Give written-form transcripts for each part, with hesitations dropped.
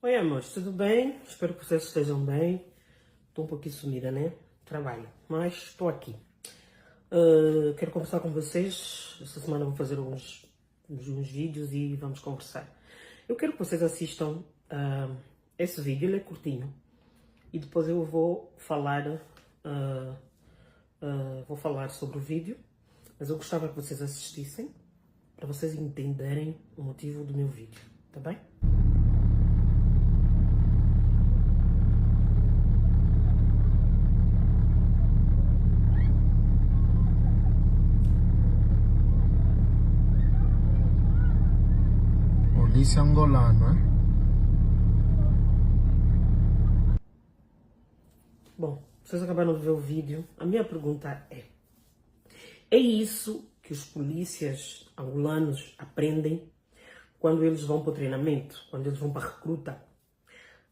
Oi, amores, tudo bem? Espero que vocês estejam bem. Estou um pouquinho sumida, né? Trabalho, mas estou aqui. Quero conversar com vocês. Esta semana vou fazer uns vídeos e vamos conversar. Eu quero que vocês assistam esse vídeo, ele é curtinho. E depois eu vou falar sobre o vídeo. Mas eu gostava que vocês assistissem para vocês entenderem o motivo do meu vídeo, tá bem? Polícia angolana. Bom, vocês acabaram de ver o vídeo. A minha pergunta é isso que os polícias angolanos aprendem quando eles vão para o treinamento, quando eles vão para a recruta?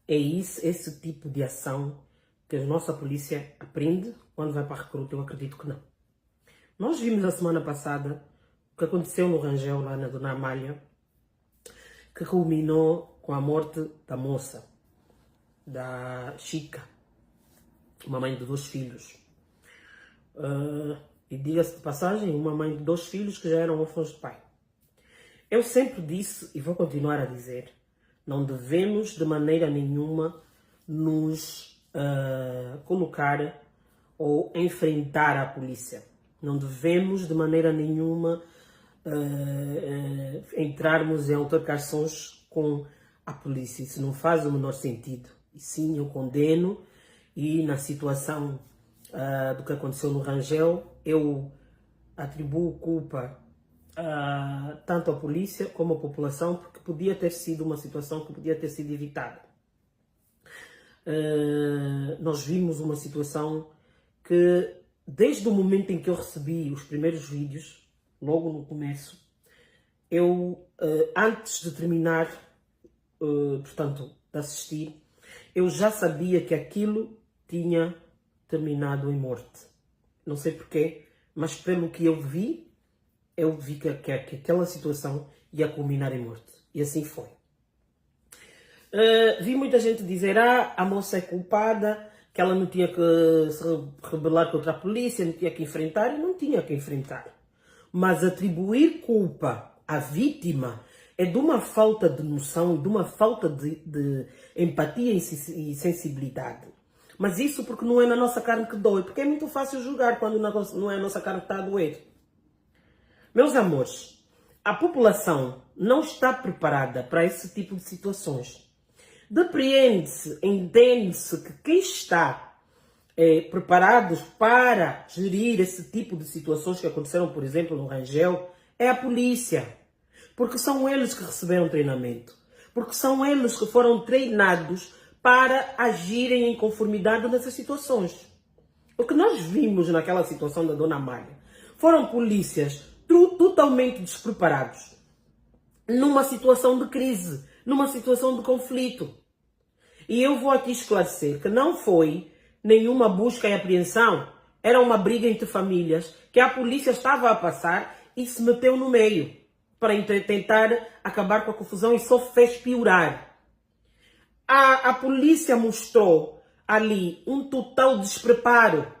É esse tipo de ação que a nossa polícia aprende quando vai para a recruta? Eu acredito que não. Nós vimos a semana passada o que aconteceu no Rangel, lá na Dona Amália, que culminou com a morte da moça, da Chica, uma mãe de 2 filhos. E diga-se de passagem, uma mãe de 2 filhos que já eram órfãos de pai. Eu sempre disse, e vou continuar a dizer, não devemos de maneira nenhuma nos colocar ou enfrentar a polícia. Não devemos de maneira nenhuma entrarmos em altercações com a polícia. Isso não faz o menor sentido. E sim, eu condeno, e na situação do que aconteceu no Rangel, eu atribuo culpa tanto à polícia como à população, porque podia ter sido uma situação que podia ter sido evitada. Nós vimos uma situação que, desde o momento em que eu recebi os primeiros vídeos, logo no começo, eu, antes de terminar, portanto, de assistir, eu já sabia que aquilo tinha terminado em morte. Não sei porquê, mas pelo que eu vi que aquela situação ia culminar em morte. E assim foi. Vi muita gente dizer, a moça é culpada, que ela não tinha que se rebelar contra a polícia, não tinha que enfrentar, e não tinha que enfrentar. Mas atribuir culpa à vítima é de uma falta de noção, de uma falta de empatia e sensibilidade. Mas isso porque não é na nossa carne que dói, porque é muito fácil julgar quando não é a nossa carne que está a doer. Meus amores, a população não está preparada para esse tipo de situações. Depreende-se, entende-se que quem está preparados para gerir esse tipo de situações que aconteceram, por exemplo, no Rangel, é a polícia. Porque são eles que receberam treinamento. Porque são eles que foram treinados para agirem em conformidade nessas situações. O que nós vimos naquela situação da Dona Amália foram polícias totalmente despreparados, numa situação de crise, numa situação de conflito. E eu vou aqui esclarecer que não foi nenhuma busca e apreensão, era uma briga entre famílias que a polícia estava a passar e se meteu no meio para tentar acabar com a confusão, e só fez piorar. A polícia mostrou ali um total despreparo.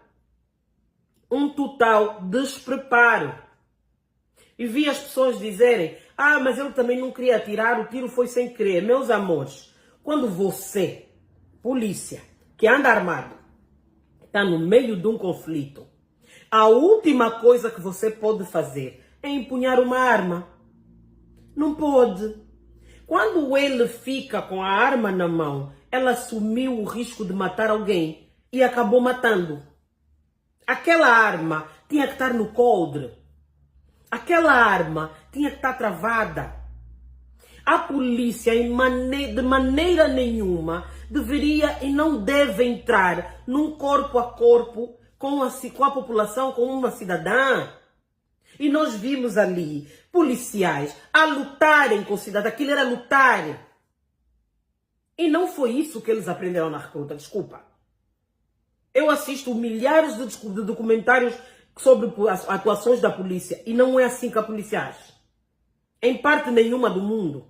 Um total despreparo. E vi as pessoas dizerem, mas ele também não queria atirar, o tiro foi sem querer. Meus amores, quando você, polícia, que anda armado, está no meio de um conflito, a última coisa que você pode fazer é empunhar uma arma. Não pode. Quando ele fica com a arma na mão, ela assumiu o risco de matar alguém e acabou matando. Aquela arma tinha que estar no coldre. Aquela arma tinha que estar travada. A polícia, de maneira nenhuma, deveria e não deve entrar num corpo a corpo com a população, com uma cidadã. E nós vimos ali policiais a lutarem com cidadãos. Aquilo era lutar. E não foi isso que eles aprenderam na recruta, desculpa. Eu assisto milhares de documentários sobre as atuações da polícia e não é assim que a polícia age. Em parte nenhuma do mundo.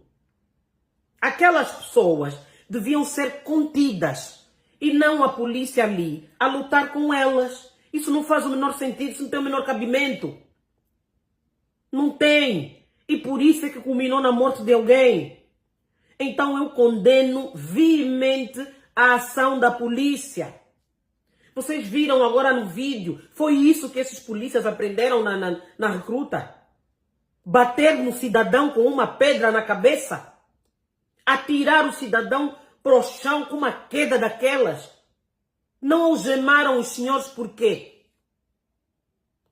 Aquelas pessoas deviam ser contidas e não a polícia ali a lutar com elas. Isso não faz o menor sentido, isso não tem o menor cabimento. Não tem. E por isso é que culminou na morte de alguém. Então eu condeno veemente a ação da polícia. Vocês viram agora no vídeo, foi isso que esses polícias aprenderam na recruta? Bater no cidadão com uma pedra na cabeça? Atirar o cidadão para o chão com uma queda daquelas? Não algemaram os senhores por quê?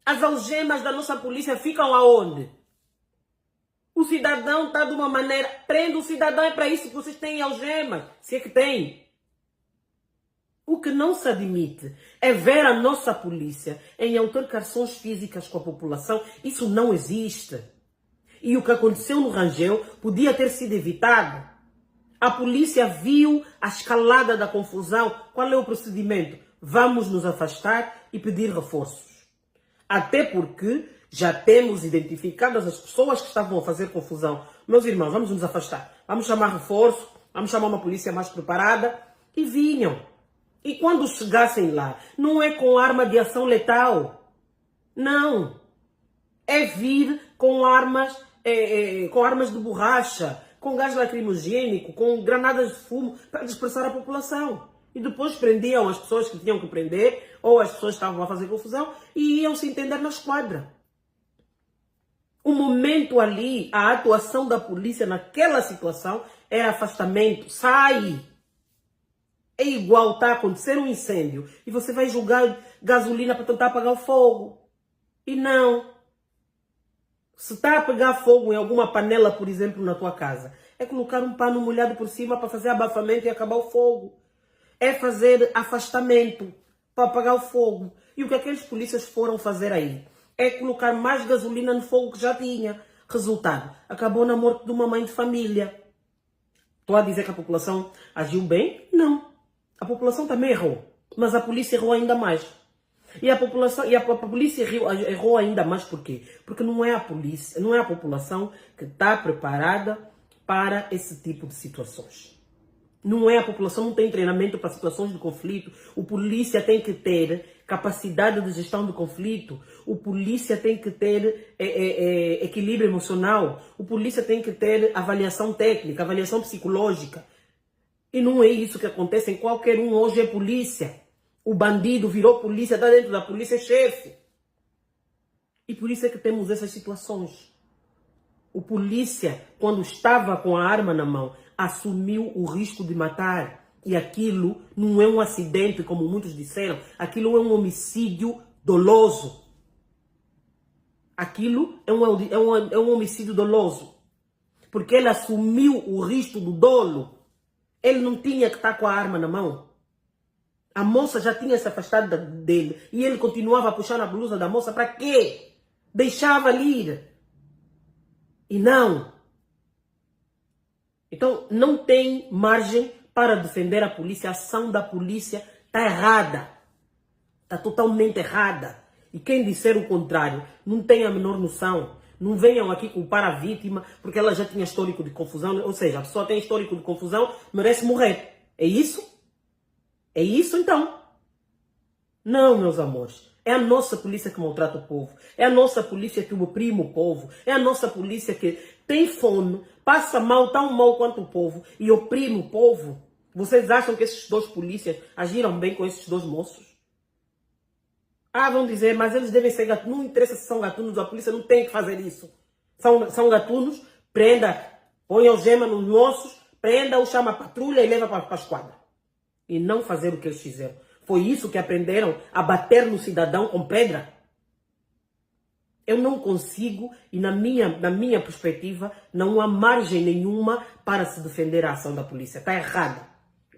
As algemas da nossa polícia ficam aonde? O cidadão está de uma maneira... Prende o cidadão, é para isso que vocês têm algemas, se é que tem. O que não se admite é ver a nossa polícia em altercações físicas com a população. Isso não existe. E o que aconteceu no Rangel podia ter sido evitado. A polícia viu a escalada da confusão. Qual é o procedimento? Vamos nos afastar e pedir reforços. Até porque já temos identificadas as pessoas que estavam a fazer confusão. Meus irmãos, vamos nos afastar. Vamos chamar reforço, vamos chamar uma polícia mais preparada. E vinham. E quando chegassem lá, não é com arma de ação letal. Não. É vir com armas de borracha, com gás lacrimogênico, com granadas de fumo, para dispersar a população. E depois prendiam as pessoas que tinham que prender, ou as pessoas que estavam a fazer confusão, e iam se entender na esquadra. O momento ali, a atuação da polícia naquela situação, era afastamento. Sai! É igual está a acontecer um incêndio, e você vai jogar gasolina para tentar apagar o fogo. E não. Se está a pegar fogo em alguma panela, por exemplo, na tua casa, é colocar um pano molhado por cima para fazer abafamento e acabar o fogo. É fazer afastamento para apagar o fogo. E o que aqueles polícias foram fazer aí? É colocar mais gasolina no fogo que já tinha. Resultado, acabou na morte de uma mãe de família. Estou a dizer que a população agiu bem? Não. A população também errou. Mas a polícia errou ainda mais. E a polícia errou ainda mais por quê? Porque não é a polícia, não é a população que está preparada para esse tipo de situações. Não é a população, não tem treinamento para situações de conflito. O polícia tem que ter capacidade de gestão de conflito. O polícia tem que ter equilíbrio emocional. O polícia tem que ter avaliação técnica, avaliação psicológica. E não é isso que acontece em qualquer um. Hoje é polícia. O bandido virou polícia, está dentro da polícia, é chefe. E por isso é que temos essas situações. O polícia, quando estava com a arma na mão, assumiu o risco de matar. E aquilo não é um acidente, como muitos disseram. Aquilo é um homicídio doloso. Aquilo é um homicídio doloso. Porque ele assumiu o risco do dolo. Ele não tinha que estar com a arma na mão. A moça já tinha se afastado dele. E ele continuava a puxar na blusa da moça. Para quê? Deixava ali ir. E não. Então, não tem margem para defender a polícia. A ação da polícia está errada. Está totalmente errada. E quem disser o contrário não tem a menor noção. Não venham aqui culpar a vítima porque ela já tinha histórico de confusão. Ou seja, a pessoa tem histórico de confusão, merece morrer. É isso? É isso então? Não, meus amores. É a nossa polícia que maltrata o povo. É a nossa polícia que oprime o povo. É a nossa polícia que tem fome, passa mal, tão mal quanto o povo e oprime o povo. Vocês acham que esses dois polícias agiram bem com esses dois moços? Ah, vão dizer, mas eles devem ser gatunos. Não interessa se são gatunos, a polícia não tem que fazer isso. São gatunos, prenda, põe algema nos moços, prenda, chama a patrulha e leva para a esquadra. E não fazer o que eles fizeram. Foi isso que aprenderam a bater no cidadão com pedra? Eu não consigo, e na minha perspectiva, não há margem nenhuma para se defender a ação da polícia. Está errada.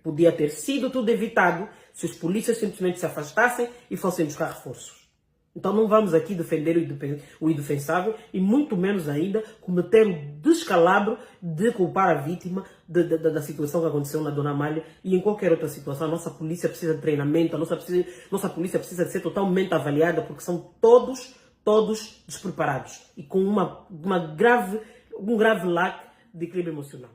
Podia ter sido tudo evitado se os polícias simplesmente se afastassem e fossem buscar reforços. Então não vamos aqui defender o indefensável e muito menos ainda cometer o descalabro de culpar a vítima da situação que aconteceu na Dona Amália e em qualquer outra situação. A nossa polícia precisa de treinamento, a nossa polícia precisa de ser totalmente avaliada porque são todos despreparados e com um grave lack de equilíbrio emocional.